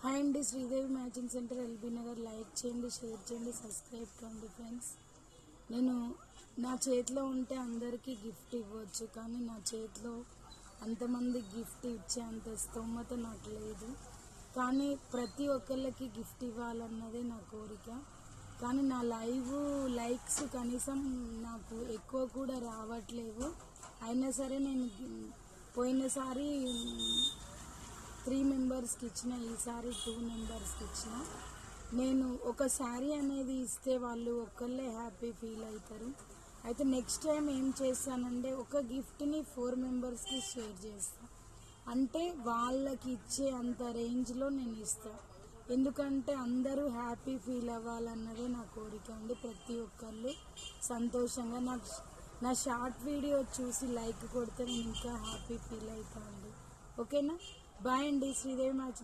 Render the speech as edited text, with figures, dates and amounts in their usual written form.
Hi అండి, Sridevi matching centre LB Nagar. Like చేయండి, share చేయండి, సబ్స్క్రైబ్ కండి ఫ్రెండ్స్. నేను నా చేతిలో ఉంటే అందరికీ గిఫ్ట్ ఇవ్వచ్చు, కానీ నా చేతిలో అంతమంది గిఫ్ట్ ఇచ్చే అంత స్తోమత నాకు లేదు. కానీ ప్రతి ఒక్కళ్ళకి గిఫ్ట్ ఇవ్వాలన్నదే నా కోరిక. కానీ నా లైక్స్ కనీసం నాకు ఎక్కువ కూడా రావట్లేవు. అయినా సరే నేను పోయినసారి 3 మెంబర్స్కి ఇచ్చిన, ఈసారి 2 మెంబర్స్కి ఇచ్చిన. నేను ఒక శారీ అనేది ఇస్తే వాళ్ళు ఒక్కళ్ళే హ్యాపీ ఫీల్ అవుతారు. అయితే నెక్స్ట్ టైం ఏం చేస్తానంటే ఒక గిఫ్ట్ని 4 మెంబర్స్కి షేర్ చేస్తాను. అంటే వాళ్ళకి ఇచ్చే అంత రేంజ్లో నేను ఇస్తాను. ఎందుకంటే అందరూ హ్యాపీ ఫీల్ అవ్వాలన్నదే నా కోరిక అండి. ప్రతి ఒక్కళ్ళు సంతోషంగా నా షార్ట్ వీడియో చూసి లైక్ కొడితే నేను ఇంకా హ్యాపీ ఫీల్ అవుతాను అండి. ఓకేనా? బాయ్ అండి. శ్రీదేవి మ్యాచింగ్